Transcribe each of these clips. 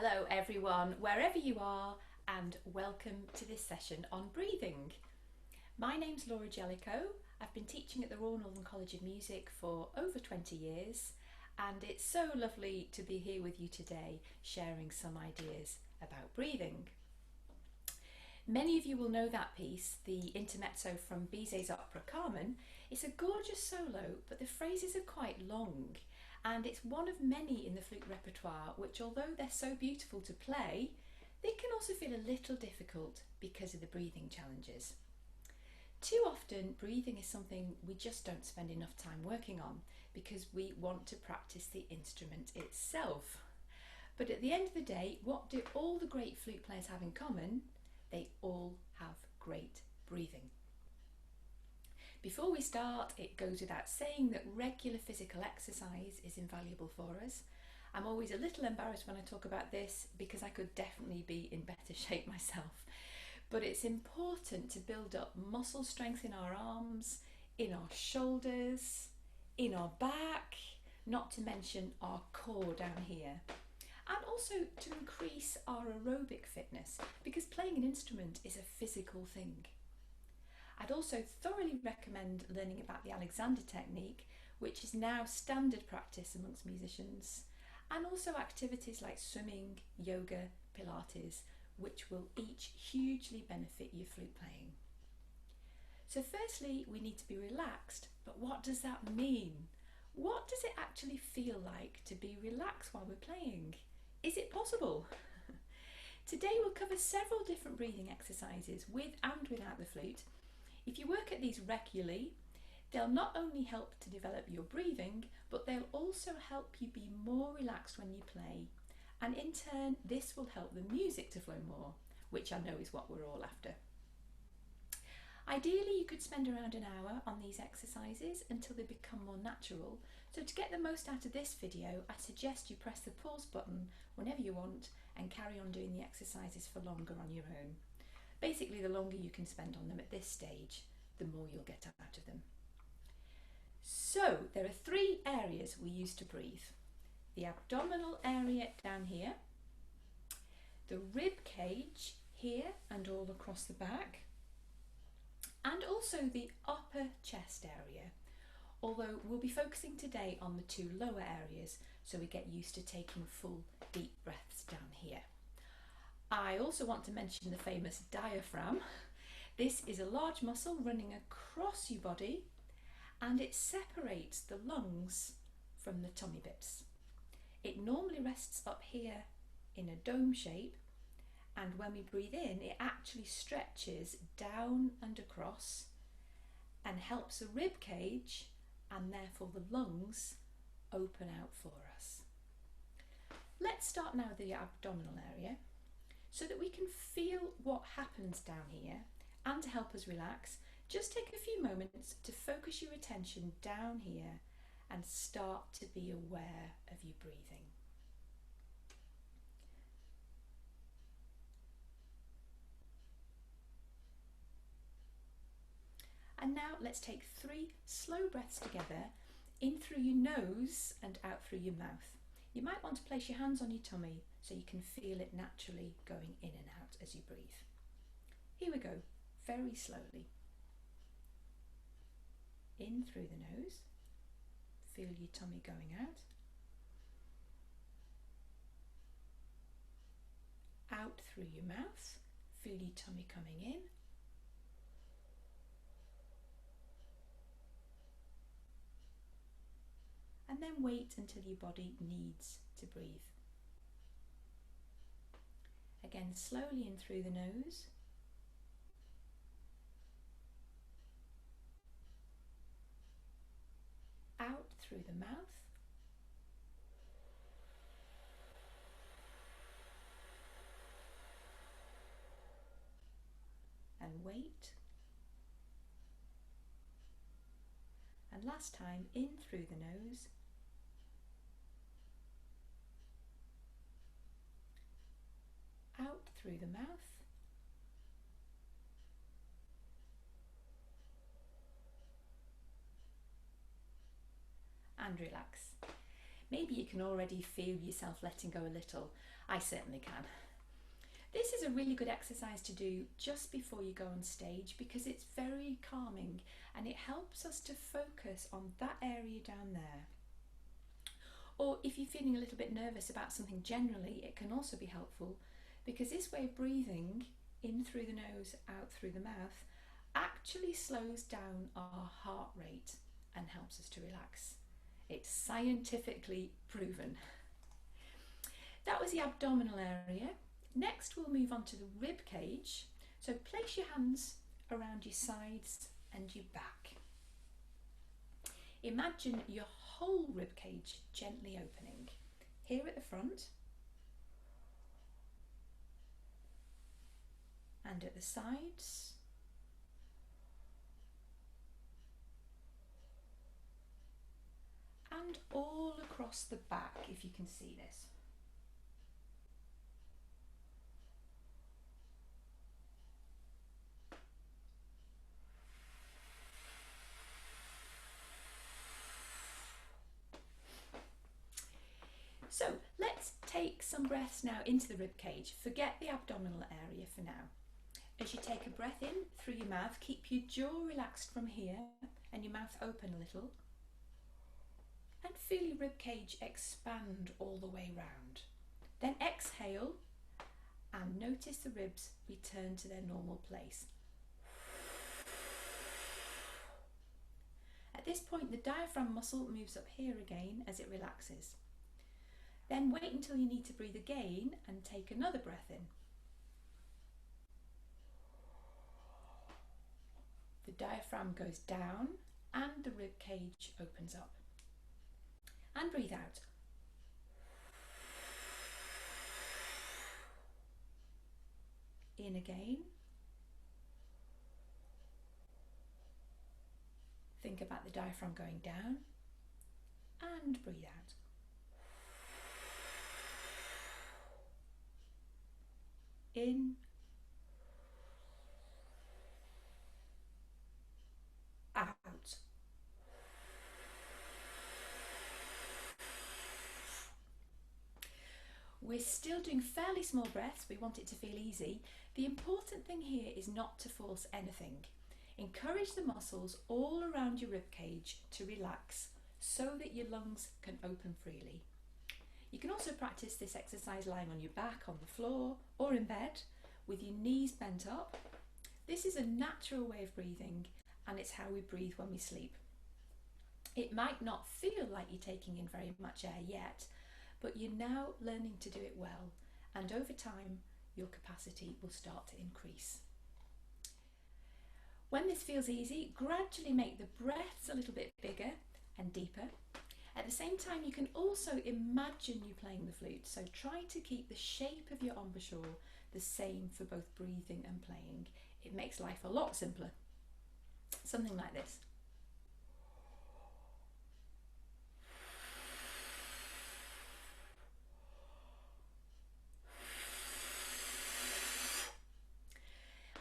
Hello everyone, wherever you are, and welcome to this session on breathing. My name's Laura Jellicoe. I've been teaching at the Royal Northern College of Music for over 20 years, and it's so lovely to be here with you today sharing some ideas about breathing. Many of you will know that piece, the intermezzo from Bizet's opera Carmen. It's a gorgeous solo, but the phrases are quite long, and it's one of many in the flute repertoire which, although they're so beautiful to play, they can also feel a little difficult because of the breathing challenges. Too often, breathing is something we just don't spend enough time working on because we want to practice the instrument itself. But at the end of the day, what do all the great flute players have in common? They all have great breathing. Before we start, it goes without saying that regular physical exercise is invaluable for us. I'm always a little embarrassed when I talk about this because I could definitely be in better shape myself. But it's important to build up muscle strength in our arms, in our shoulders, in our back, not to mention our core down here. And also to increase our aerobic fitness, because playing an instrument is a physical thing. I'd also thoroughly recommend learning about the Alexander technique, which is now standard practice amongst musicians, and also activities like swimming, yoga, Pilates, which will each hugely benefit your flute playing. So firstly, we need to be relaxed, but what does that mean? What does it actually feel like to be relaxed while we're playing? Is it possible? Today we'll cover several different breathing exercises with and without the flute. If you work at these regularly, they'll not only help to develop your breathing, but they'll also help you be more relaxed when you play. And in turn, this will help the music to flow more, which I know is what we're all after. Ideally, you could spend around an hour on these exercises until they become more natural. So to get the most out of this video, I suggest you press the pause button whenever you want and carry on doing the exercises for longer on your own. Basically, the longer you can spend on them at this stage, the more you'll get out of them. So there are three areas we use to breathe. The abdominal area down here, the rib cage here and all across the back, and also the upper chest area, although we'll be focusing today on the two lower areas so we get used to taking full deep breaths down here. I also want to mention the famous diaphragm. This is a large muscle running across your body, and it separates the lungs from the tummy bits. It normally rests up here in a dome shape, and when we breathe in, it actually stretches down and across and helps the rib cage and therefore the lungs open out for us. Let's start now with the abdominal area so that we can feel what happens down here, and to help us relax, just take a few moments to focus your attention down here and start to be aware of your breathing. And now let's take 3 slow breaths together, in through your nose and out through your mouth. You might want to place your hands on your tummy so you can feel it naturally going in and out as you breathe. Here we go, very slowly. In through the nose, feel your tummy going out. Out through your mouth, feel your tummy coming in. And then wait until your body needs to breathe. Again, slowly in through the nose. Out through the mouth. And wait. And last time, in through the nose. Out through the mouth. And relax. Maybe you can already feel yourself letting go a little. I certainly can. This is a really good exercise to do just before you go on stage because it's very calming and it helps us to focus on that area down there. Or if you're feeling a little bit nervous about something generally, it can also be helpful because this way of breathing in through the nose, out through the mouth, actually slows down our heart rate and helps us to relax. It's scientifically proven. That was the abdominal area. Next we'll move on to the rib cage. So place your hands around your sides and your back. Imagine your whole rib cage gently opening. Here at the front and at the sides. And all across the back, if you can see this. So let's take some breaths now into the rib cage. Forget the abdominal area for now. As you take a breath in through your mouth, keep your jaw relaxed from here and your mouth open a little. And feel your rib cage expand all the way round. Then exhale and notice the ribs return to their normal place. At this point, the diaphragm muscle moves up here again as it relaxes. Then wait until you need to breathe again and take another breath in. The diaphragm goes down and the rib cage opens up. And breathe out. In again. Think about the diaphragm going down and breathe out. In. Out. We're still doing fairly small breaths. We want it to feel easy. The important thing here is not to force anything. Encourage the muscles all around your ribcage to relax so that your lungs can open freely. You can also practice this exercise lying on your back, on the floor, or in bed with your knees bent up. This is a natural way of breathing and it's how we breathe when we sleep. It might not feel like you're taking in very much air yet, but you're now learning to do it well, and over time your capacity will start to increase. When this feels easy, gradually make the breaths a little bit bigger and deeper. At the same time, you can also imagine you playing the flute, so try to keep the shape of your embouchure the same for both breathing and playing. It makes life a lot simpler. Something like this.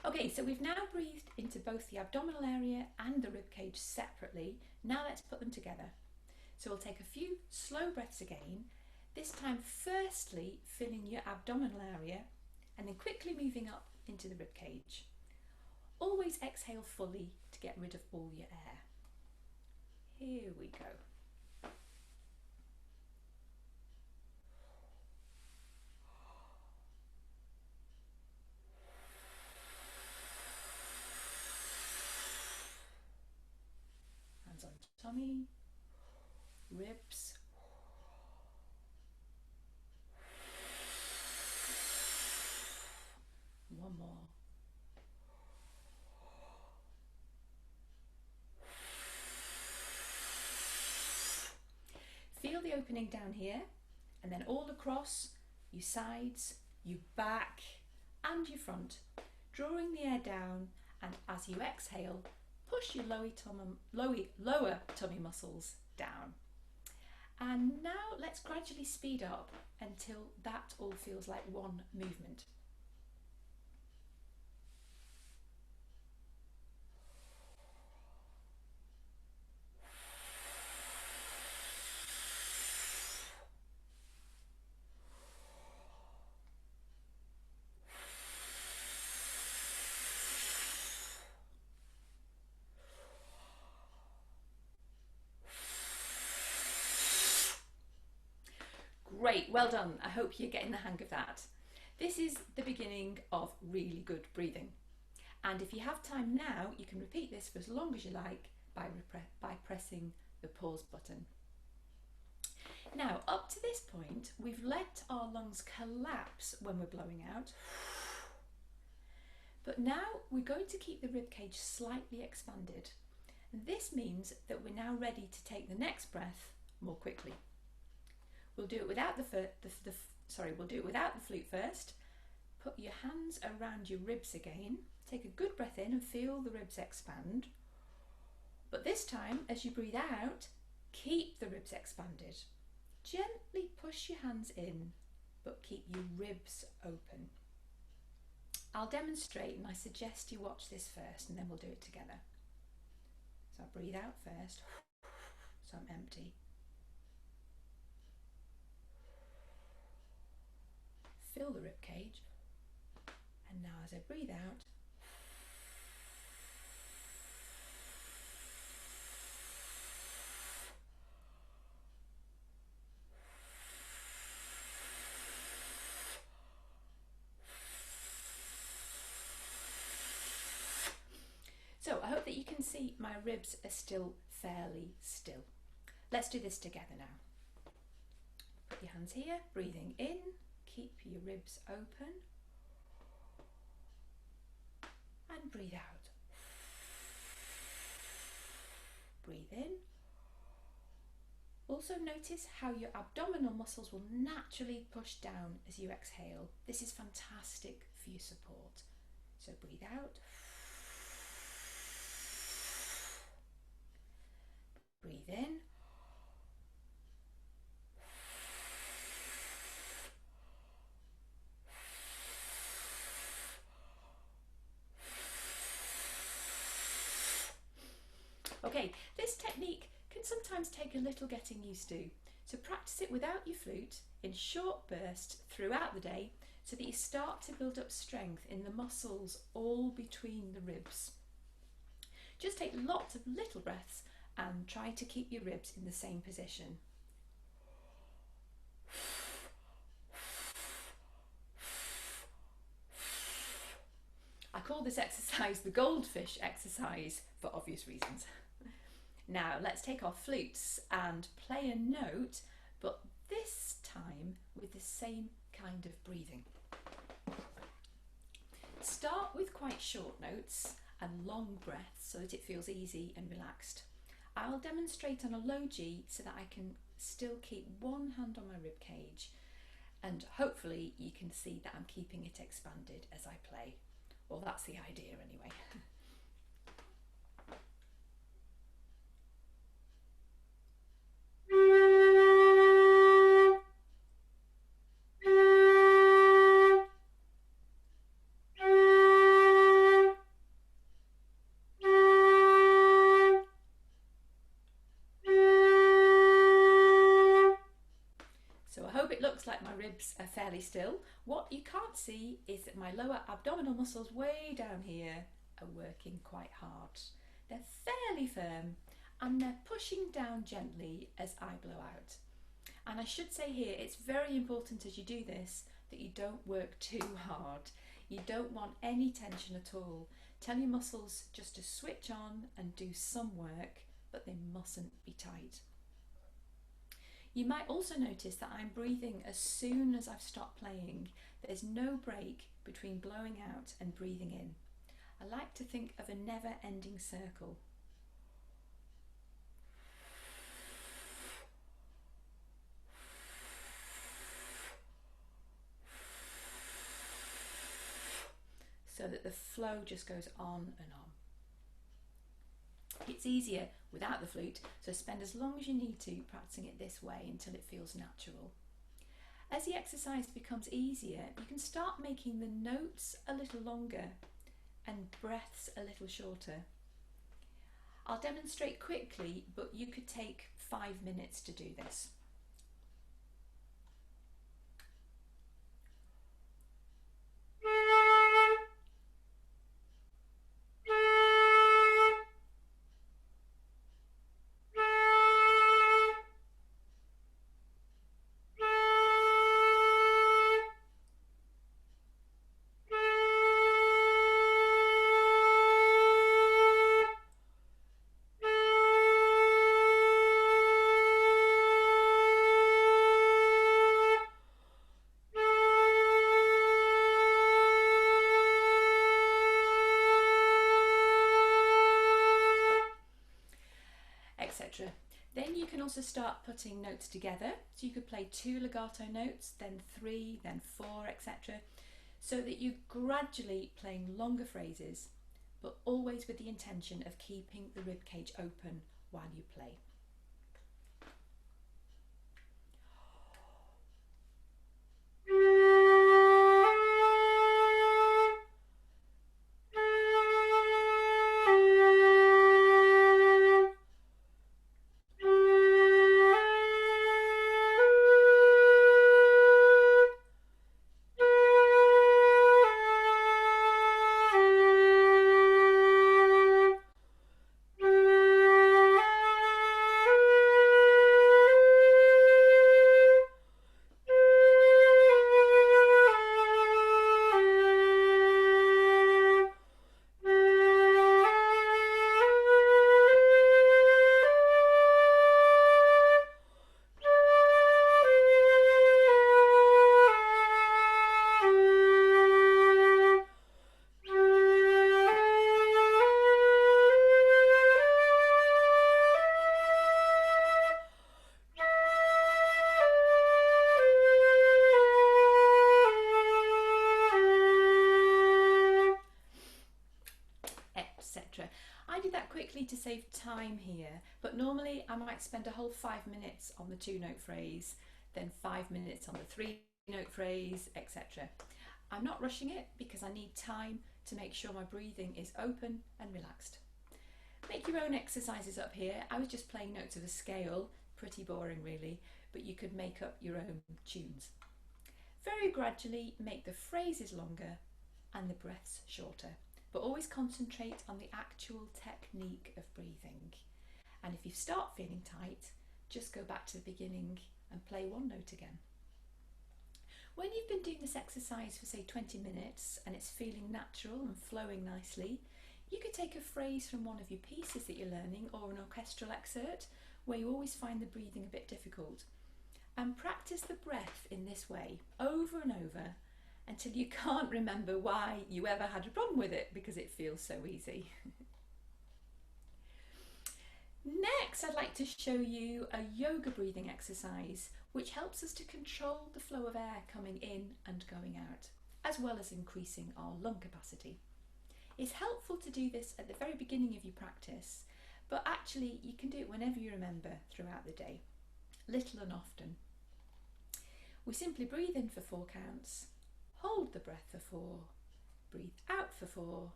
Okay, so we've now breathed into both the abdominal area and the ribcage separately. Now let's put them together. So we'll take a few slow breaths again, this time firstly filling your abdominal area and then quickly moving up into the ribcage. Always exhale fully to get rid of all your air. Here we go. Hands on tummy, ribs. One more. Feel the opening down here and then all across your sides, your back and your front, drawing the air down, and as you exhale, push your lower tummy muscles down. And now let's gradually speed up until that all feels like one movement. Great, well done. I hope you're getting the hang of that. This is the beginning of really good breathing. And if you have time now, you can repeat this for as long as you like by pressing the pause button. Now, up to this point, we've let our lungs collapse when we're blowing out. But now we're going to keep the ribcage slightly expanded. And this means that we're now ready to take the next breath more quickly. We'll do it without the flute first. Put your hands around your ribs again. Take a good breath in and feel the ribs expand. But this time, as you breathe out, keep the ribs expanded. Gently push your hands in, but keep your ribs open. I'll demonstrate, and I suggest you watch this first, and then we'll do it together. So I breathe out first, so I'm empty. Fill the rib cage, and now as I breathe out, so I hope that you can see my ribs are still fairly still. Let's do this together now. Put your hands here, breathing in, keep your ribs open, and breathe out. Breathe in. Also notice how your abdominal muscles will naturally push down as you exhale. This is fantastic for your support. So breathe out. Breathe in. Okay, this technique can sometimes take a little getting used to, so practice it without your flute in short bursts throughout the day so that you start to build up strength in the muscles all between the ribs. Just take lots of little breaths and try to keep your ribs in the same position. I call this exercise the goldfish exercise for obvious reasons. Now let's take our flutes and play a note, but this time with the same kind of breathing. Start with quite short notes and long breaths so that it feels easy and relaxed. I'll demonstrate on a low G so that I can still keep one hand on my rib cage, and hopefully you can see that I'm keeping it expanded as I play. Well, that's the idea anyway. It looks like my ribs are fairly still. What you can't see is that my lower abdominal muscles way down here are working quite hard. They're fairly firm and they're pushing down gently as I blow out. And I should say here, it's very important as you do this that you don't work too hard. You don't want any tension at all. Tell your muscles just to switch on and do some work, but they mustn't be tight. You might also notice that I'm breathing as soon as I've stopped playing. There's no break between blowing out and breathing in. I like to think of a never-ending circle. So that the flow just goes on and on. It's easier without the flute, so spend as long as you need to practicing it this way until it feels natural. As the exercise becomes easier, you can start making the notes a little longer and breaths a little shorter. I'll demonstrate quickly, but you could take 5 minutes to do this. also start putting notes together. So you could play 2 legato notes, then 3, then 4, etc. So that you're gradually playing longer phrases, but always with the intention of keeping the ribcage open while you play. I did that quickly to save time here, but normally I might spend a whole 5 minutes on the 2-note phrase, then 5 minutes on the 3-note phrase, etc. I'm not rushing it because I need time to make sure my breathing is open and relaxed. Make your own exercises up here. I was just playing notes of a scale, pretty boring really, but you could make up your own tunes. Very gradually make the phrases longer and the breaths shorter, but always concentrate on the actual technique of breathing. And if you start feeling tight, just go back to the beginning and play 1 note again. When you've been doing this exercise for say 20 minutes and it's feeling natural and flowing nicely, you could take a phrase from one of your pieces that you're learning or an orchestral excerpt where you always find the breathing a bit difficult, and practice the breath in this way over and over until you can't remember why you ever had a problem with it because it feels so easy. Next, I'd like to show you a yoga breathing exercise which helps us to control the flow of air coming in and going out, as well as increasing our lung capacity. It's helpful to do this at the very beginning of your practice, but actually you can do it whenever you remember throughout the day, little and often. We simply breathe in for 4 counts, hold the breath for 4, breathe out for 4,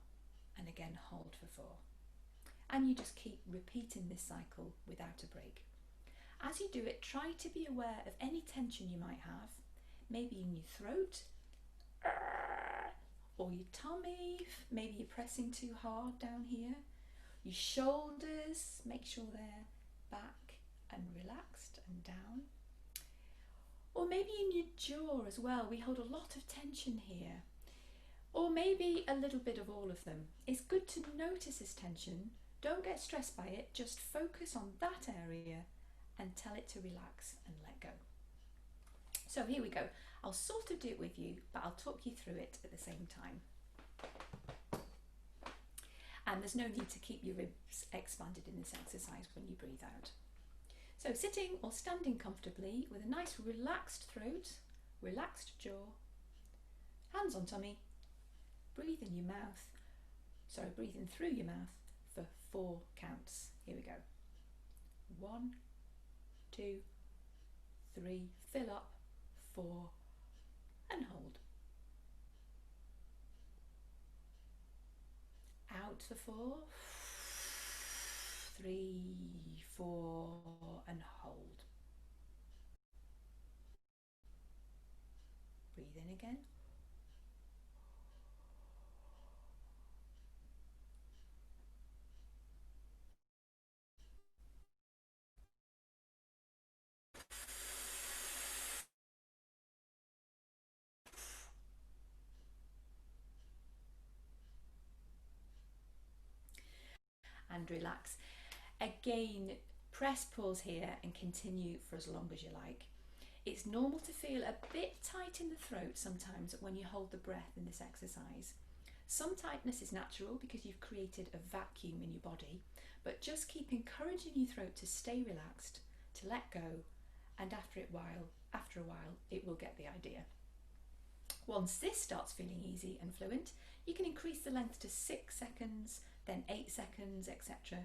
and again hold for 4. And you just keep repeating this cycle without a break. As you do it, try to be aware of any tension you might have, maybe in your throat, or your tummy, maybe you're pressing too hard down here. Your shoulders, make sure they're back and relaxed and down. Or maybe in your jaw as well, we hold a lot of tension here. Or maybe a little bit of all of them. It's good to notice this tension, don't get stressed by it, just focus on that area and tell it to relax and let go. So here we go. I'll sort of do it with you, but I'll talk you through it at the same time. And there's no need to keep your ribs expanded in this exercise when you breathe out. So sitting or standing comfortably with a nice relaxed throat, relaxed jaw, hands on tummy, breathe in your mouth, breathe in through your mouth for 4 counts. Here we go. 1, 2, 3, fill up, 4, and hold. Out for 4, 3, 4, and hold. Breathe in again. And relax. Again, press pause here and continue for as long as you like. It's normal to feel a bit tight in the throat sometimes when you hold the breath in this exercise. Some tightness is natural because you've created a vacuum in your body, but just keep encouraging your throat to stay relaxed to let go, and after a while, it will get the idea. Once this starts feeling easy and fluent, you can increase the length to 6 seconds, then 8 seconds, etc.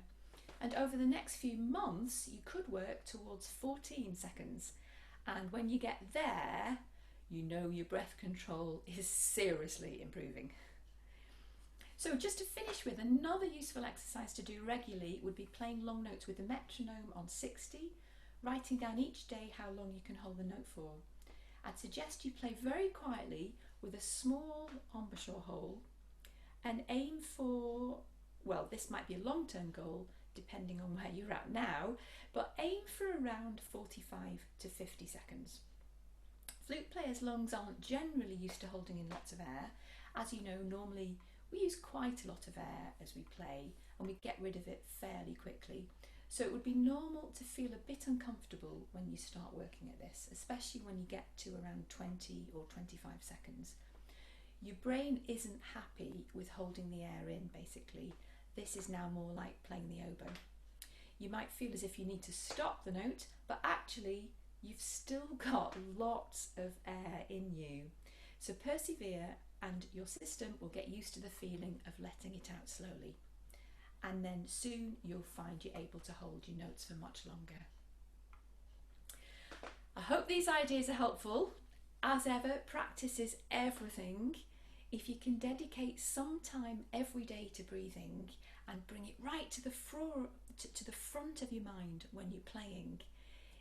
And over the next few months, you could work towards 14 seconds. And when you get there, you know your breath control is seriously improving. So just to finish with, another useful exercise to do regularly would be playing long notes with the metronome on 60, writing down each day how long you can hold the note for. I'd suggest you play very quietly with a small embouchure hole and aim for, well, this might be a long-term goal depending on where you're at now, but aim for around 45 to 50 seconds. Flute players' lungs aren't generally used to holding in lots of air. As you know, normally we use quite a lot of air as we play and we get rid of it fairly quickly. So it would be normal to feel a bit uncomfortable when you start working at this, especially when you get to around 20 or 25 seconds. Your brain isn't happy with holding the air in, basically. This is now more like playing the oboe. You might feel as if you need to stop the note, but actually you've still got lots of air in you. So persevere and your system will get used to the feeling of letting it out slowly. And then soon you'll find you're able to hold your notes for much longer. I hope these ideas are helpful. As ever, practice is everything. If you can dedicate some time every day to breathing and bring it right to the front of your mind when you're playing,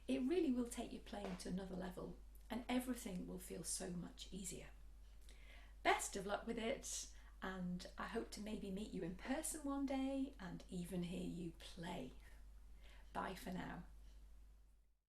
it really will take your playing to another level and everything will feel so much easier. Best of luck with it, and I hope to maybe meet you in person one day and even hear you play. Bye for now.